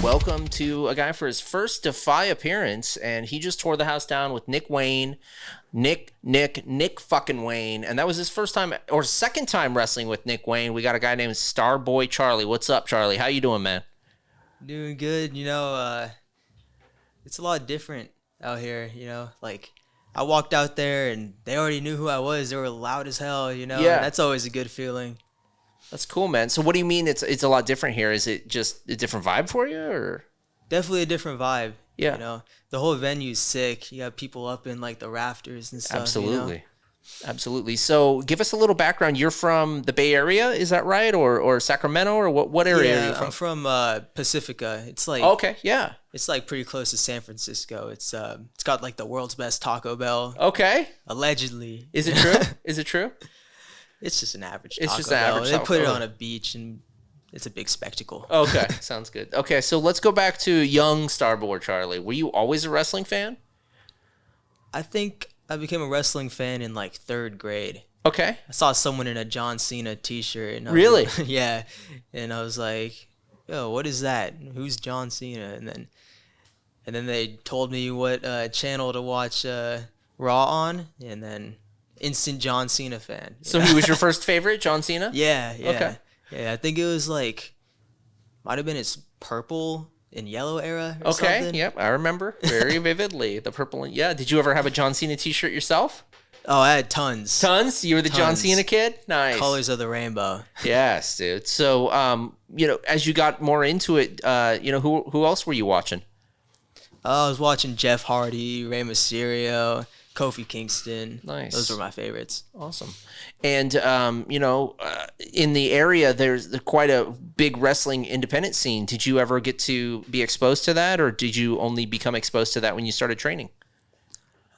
Welcome to a guy for his first Defy appearance, and he just tore the house down with Nick Wayne. Nick fucking Wayne. And that was his first time or second time wrestling with Nick Wayne. We got a guy named Starboy Charlie. What's up, Charlie? How you doing, man? Doing good. You know, it's a lot different out here, you know. Like, I walked out there and they already knew who I was. They were loud as hell, you know. Yeah. That's always a good feeling. That's cool, man. So what do you mean it's a lot different here? Is it just a different vibe for you, or? Definitely a different vibe. Yeah. You know, the whole venue's sick. You have people up in like the rafters and stuff. Absolutely. You know? Absolutely. So give us a little background. You're from the Bay Area, is that right? Or Sacramento, or what area are you from? I'm from Pacifica. It's like okay, yeah. It's like pretty close to San Francisco. It's got like the world's best Taco Bell. Okay. Allegedly. Is it true? Is it true? It's just an average It's Taco just an Bell. average They Taco put it Bell. on a beach and it's a big spectacle. Okay, sounds good. Okay, so let's go back to young Starboy Charlie. Were you always a wrestling fan? I think I became a wrestling fan in like 3rd grade. Okay. I saw someone in a John Cena t-shirt. And Really? Yeah. And I was like, yo, what is that? Who's John Cena? And then they told me what channel to watch Raw on, and then instant John Cena fan. So he was your first favorite, John Cena? Yeah. Okay. Yeah, I think it was like, might have been his purple and yellow era or Okay, something. yep, I remember very vividly. The purple and yeah. Did you ever have a John Cena t-shirt yourself? Oh, I had tons. Tons? You were the John Tons. Cena kid? Nice. Colors of the rainbow. Yes, dude. So, you know, as you got more into it, you know, who else were you watching? I was watching Jeff Hardy, Rey Mysterio, Kofi Kingston. Nice. Those were my favorites. Awesome. And, you know, in the area, there's quite a big wrestling independent scene. Did you ever get to be exposed to that, or did you only become exposed to that when you started training?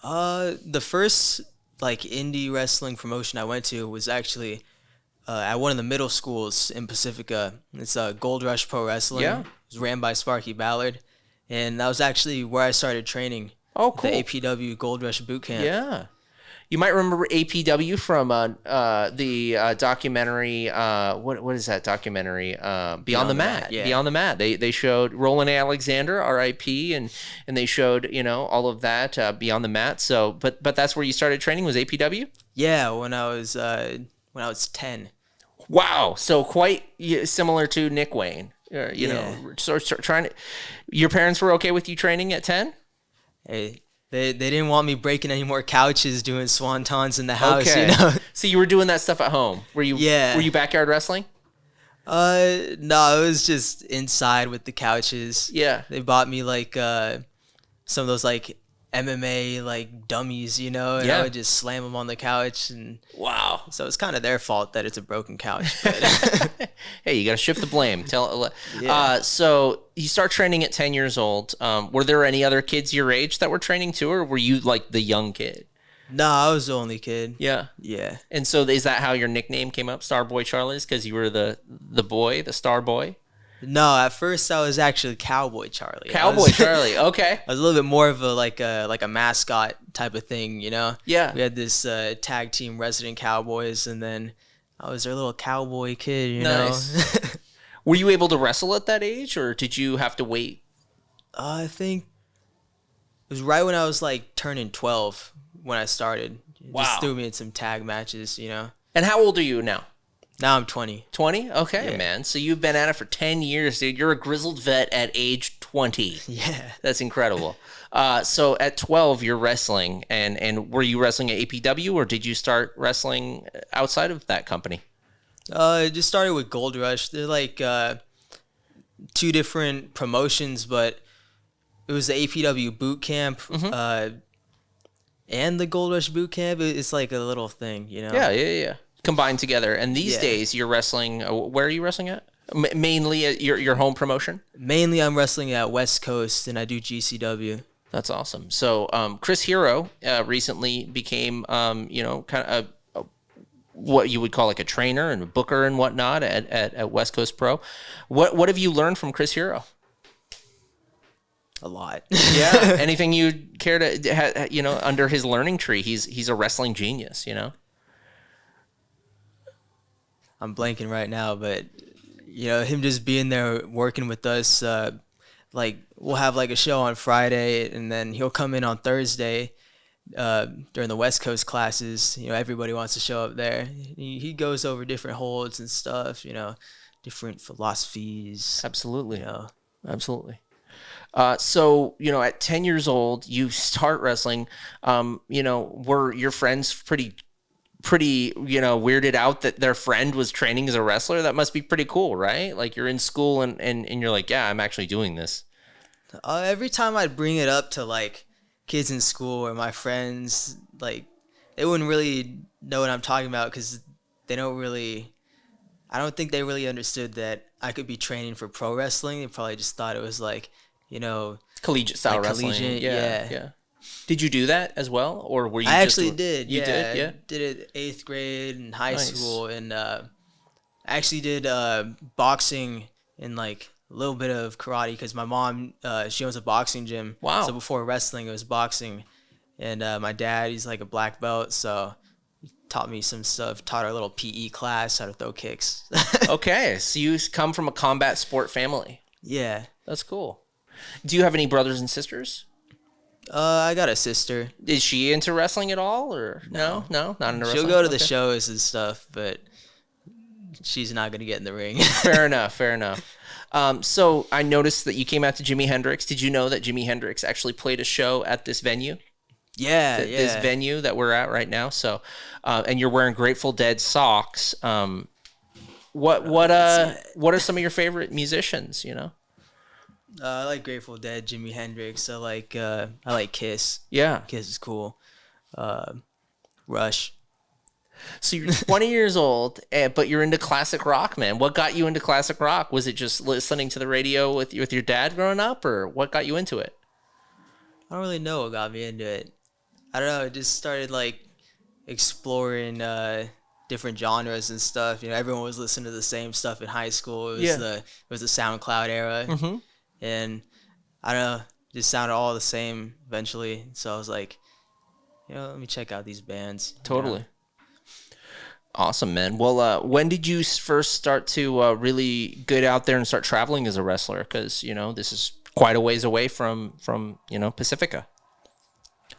The first like indie wrestling promotion I went to was actually at one of the middle schools in Pacifica. It's Gold Rush Pro Wrestling. Yeah. It was ran by Sparky Ballard, and that was actually where I started training. Oh, cool. The APW Gold Rush Boot Camp. Yeah. You might remember APW from the documentary. What is that documentary? Beyond the Mat. Yeah. Beyond the Mat. They showed Roland Alexander, R.I.P. and they showed, you know, all of that Beyond the Mat. So, but that's where you started training, was APW? Yeah, when I was 10. Wow. So quite similar to Nick Wayne. You know, so trying to. Your parents were okay with you training at 10? Hey. They didn't want me breaking any more couches doing swantons in the house, Okay. you know. So you were doing that stuff at home. Were you? Yeah. Were you backyard wrestling? No, it was just inside with the couches. Yeah. They bought me like some of those like MMA like dummies, you know, and Yeah. I would just slam them on the couch, and Wow. so it's kind of their fault that it's a broken couch. But Hey, you got to shift the blame. Yeah. So you start training at 10 years old. Were there any other kids your age that were training too, or were you like the young kid? no, I was the only kid. Yeah. Yeah. And so is that how your nickname came up, Starboy Charlie? Because you were the boy, the star boy? No, at first I was actually Cowboy Charlie. Cowboy Charlie. Okay. I was a little bit more of a like a mascot type of thing, you know. Yeah. We had this tag team, Resident Cowboys, and then I was their little cowboy kid, you Nice. know. Were you able to wrestle at that age, or did you have to wait? I think it was right when I was like turning 12 when I started. Wow. Just threw me in some tag matches, you know. And how old are you now? Now I'm 20. 20? Okay, Yeah. man. So you've been at it for 10 years, dude. You're a grizzled vet at age 20. Yeah. That's incredible. So at 12, you're wrestling, and were you wrestling at APW, or did you start wrestling outside of that company? It just started with Gold Rush. They're like two different promotions, but it was the APW boot camp and the Gold Rush boot camp. It's like a little thing, you know. Yeah. Combined together. And these Yeah. days, you're wrestling. Where are you wrestling at? Mainly at your home promotion. Mainly, I'm wrestling at West Coast, and I do GCW. That's awesome. So Chris Hero recently became, you know, kind of what you would call like a trainer and a booker and whatnot at West Coast Pro. What have you learned from Chris Hero? A lot. Yeah. Anything you'd care to, you know, under his learning tree? He's a wrestling genius, you know. I'm blanking right now, but him just being there working with us. Like we'll have like a show on Friday, and then he'll come in on Thursday during the West Coast classes. Everybody wants to show up there. He goes over different holds and stuff. Different philosophies. Absolutely. Absolutely. So, at 10 years old, you start wrestling. Were your friends pretty, weirded out that their friend was training as a wrestler? That must be pretty cool, right? Like you're in school and you're like, yeah, I'm actually doing this. Every time I'd bring it up to like kids in school or my friends, like they wouldn't really know what I'm talking about because I don't think they really understood that I could be training for pro wrestling. They probably just thought it was like, collegiate style wrestling. Yeah. Did you do that as well, or were you? I actually did. You did, yeah. I did it 8th grade in high school, and I actually did boxing and like a little bit of karate because my mom she owns a boxing gym. Wow. So before wrestling, it was boxing, and my dad, he's like a black belt, so he taught me some stuff. Taught our little PE class how to throw kicks. Okay, so you come from a combat sport family. Yeah. That's cool. Do you have any brothers and sisters? I got a sister. Is she into wrestling at all, or no, not into wrestling? She'll go to the shows and stuff, but she's not gonna get in the ring. Fair enough. So I noticed that you came out to Jimi Hendrix. Did you know that Jimi Hendrix actually played a show at this venue? Yeah, This venue that we're at right now. So, and you're wearing Grateful Dead socks. What are some of your favorite musicians? I like Grateful Dead, Jimi Hendrix. I like Kiss. Yeah. Kiss is cool. Rush. So you're 20 years old, but you're into classic rock, man. What got you into classic rock? Was it just listening to the radio with your dad growing up, or what got you into it? I don't really know what got me into it. I don't know. I just started like exploring different genres and stuff. Everyone was listening to the same stuff in high school. It was the SoundCloud era. Mm-hmm. And I don't know, it just sounded all the same eventually. So I was like, let me check out these bands. Totally. Awesome, man. Well, when did you first start to really get out there and start traveling as a wrestler? Because, this is quite a ways away from Pacifica.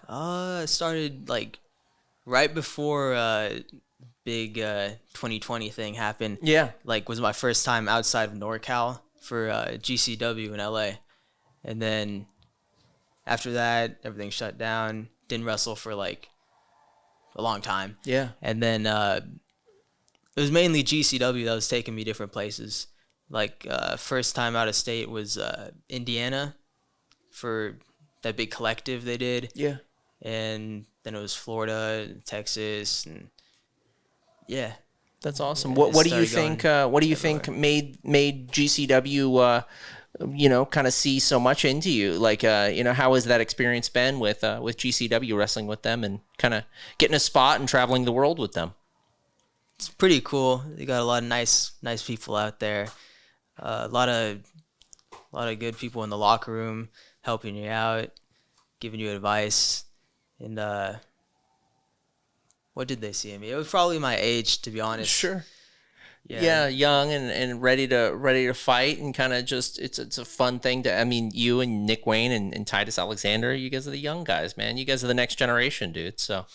I started like right before big 2020 thing happened. Yeah. Like was my first time outside of NorCal for GCW in LA, and then after that everything shut down. Didn't wrestle for like a long time. Yeah. And then it was mainly GCW that was taking me different places. Like first time out of state was Indiana for that big collective they did. Yeah. And then it was Florida, Texas, and yeah. That's awesome. What do you think? What do you think made GCW, kind of see so much into you? Like, how has that experience been with GCW wrestling with them and kind of getting a spot and traveling the world with them? It's pretty cool. They got a lot of nice people out there. A lot of good people in the locker room helping you out, giving you advice, and what did they see in me? It was probably my age, to be honest. Sure. Yeah, young and ready to fight, and kind of just it's a fun thing to. I mean, you and Nick Wayne and Titus Alexander, you guys are the young guys, man. You guys are the next generation, dude. So,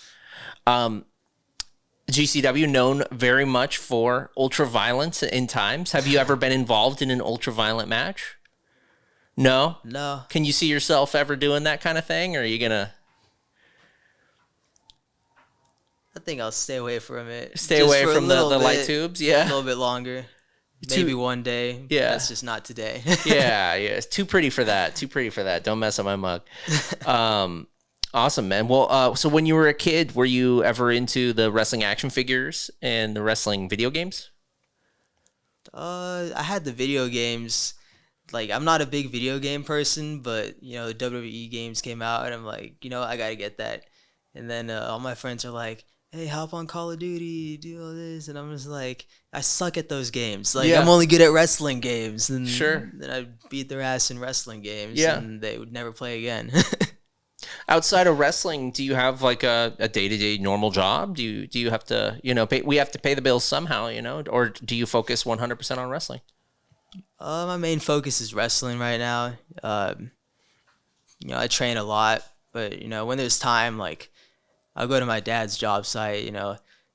GCW known very much for ultra violence in times. Have you ever been involved in an ultra violent match? No. Can you see yourself ever doing that kind of thing, or are you gonna? I think I'll stay away from it. Stay away from the light tubes, yeah. A little bit longer. Maybe one day. Yeah. That's just not today. yeah. It's too pretty for that. Don't mess up my mug. Awesome, man. Well, so when you were a kid, were you ever into the wrestling action figures and the wrestling video games? I had the video games. Like, I'm not a big video game person, but, the WWE games came out, and I'm like, I gotta get that. And then all my friends are like, hey, hop on Call of Duty, do all this. And I'm just like, I suck at those games. Like, I'm only good at wrestling games. And sure. then I beat their ass in wrestling games, and they would never play again. Outside of wrestling, do you have like a day-to-day normal job? Do you have to, we have to pay the bills somehow, or do you focus 100% on wrestling? My main focus is wrestling right now. I train a lot, but when there's time, like I'll go to my dad's job site,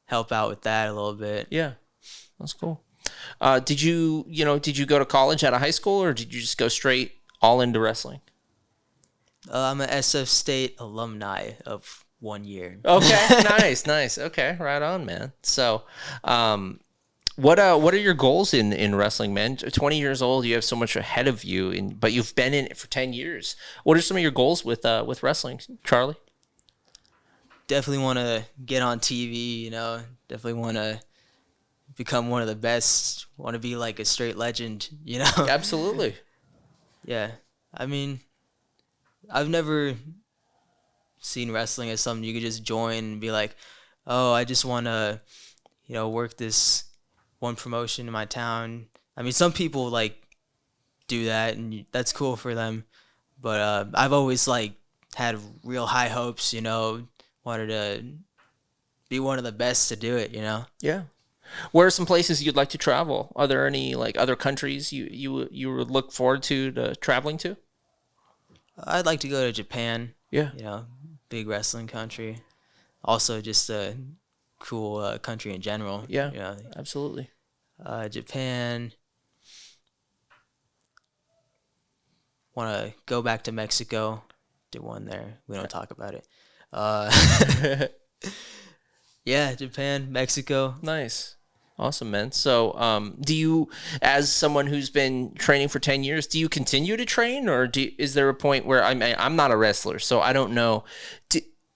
help out with that a little bit. Yeah, that's cool. Did you go to college out of high school, or did you just go straight all into wrestling? I'm an SF State alumni of 1 year. Okay, nice. Okay, right on, man. So, what are your goals in wrestling, man? 20 years old, you have so much ahead of you, but you've been in it for 10 years. What are some of your goals with wrestling, Charlie? Definitely want to get on TV. Definitely want to become one of the best. Want to be like a straight legend. Absolutely. Yeah, I mean, I've never seen wrestling as something you could just join and be like, oh, I just want to, work this one promotion in my town. I mean, some people like do that, and that's cool for them. But I've always like had real high hopes. Wanted to be one of the best to do it. Yeah. Where are some places you'd like to travel? Are there any like other countries you would look forward to traveling to? I'd like to go to Japan. Yeah. Big wrestling country. Also, just a cool country in general. Yeah. Absolutely. Japan. Want to go back to Mexico. Did one there. We don't talk about it. Yeah, Japan, Mexico. Nice. Awesome, man. So, do you, as someone who's been training for 10 years, do you continue to train, or is there a point where I'm not a wrestler, so I don't know.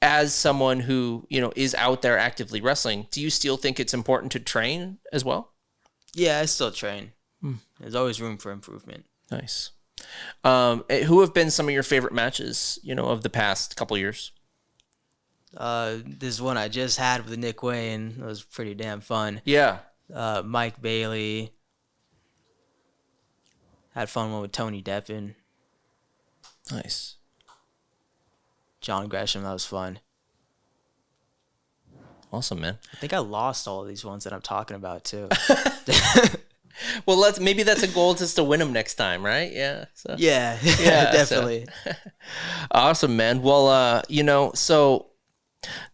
As someone who, is out there actively wrestling, do you still think it's important to train as well? Yeah, I still train. There's always room for improvement. Nice. Who have been some of your favorite matches, of the past couple years? This one I just had with Nick Wayne. It was pretty damn fun. Yeah. Mike Bailey. Had fun one with Tony Deppen. Nice. John Gresham, that was fun. Awesome, man. I think I lost all of these ones that I'm talking about too. Well, maybe that's a goal, just to win them next time, right? Yeah. So. Yeah, definitely. So. Awesome, man. Well, so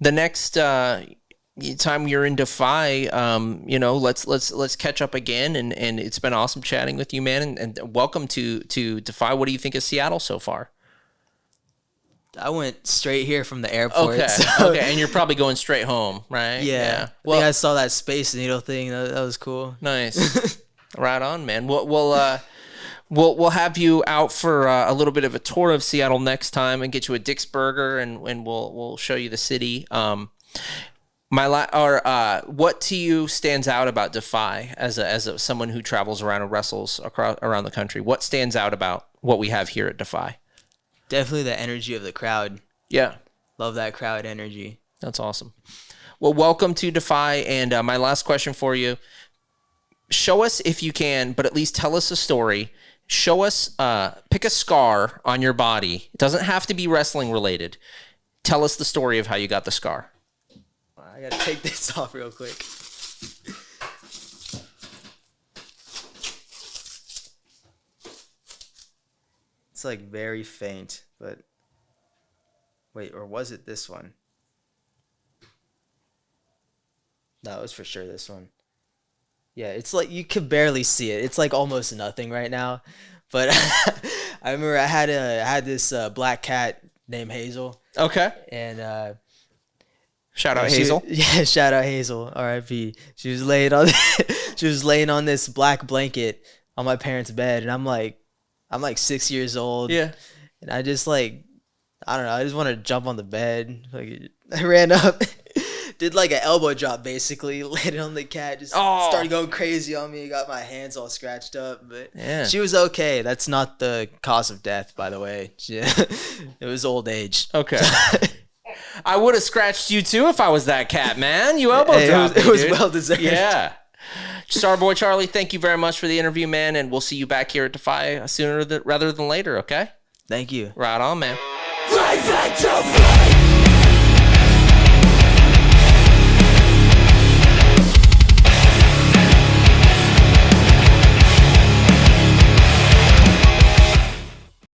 the next time you're in Defy, let's catch up again, and it's been awesome chatting with you, man, and welcome to Defy. What do you think of Seattle so far? I went straight here from the airport. Okay, so. Okay, and you're probably going straight home, right? Yeah. Well, I think I saw that Space Needle thing. That was cool. Nice. Right on, man. We'll have you out for a little bit of a tour of Seattle next time, and get you a Dick's Burger, and we'll show you the city. What to you stands out about Defy as someone who travels around and wrestles around the country? What stands out about what we have here at Defy? Definitely the energy of the crowd. Yeah. Love that crowd energy. That's awesome. Well, welcome to Defy, and my last question for you. Show us, if you can, but at least tell us a story. Show us, pick a scar on your body. It doesn't have to be wrestling related. Tell us the story of how you got the scar. I gotta take this off real quick. It's like very faint, but wait, or was it this one? No, it was for sure this one. Yeah, it's like you could barely see it. It's like almost nothing right now. But I remember I had this black cat named Hazel. Okay. And shout out Hazel. Yeah, shout out Hazel. R.I.P. She was laying on this black blanket on my parents' bed, and I'm like 6 years old. Yeah. And I just I don't know, I just wanted to jump on the bed. Like I ran up, did like an elbow drop basically, laid it on the cat, just started going crazy on me, got my hands all scratched up, but yeah. She was okay. That's not the cause of death, by the way. It was old age. Okay. I would have scratched you too if I was that cat, man. You elbow dropped it was dude. well deserved. Yeah. Starboy Charlie, thank you very much for the interview, man, and we'll see you back here at Defy sooner rather than later, okay? Thank you. Right on, man. reason to flee.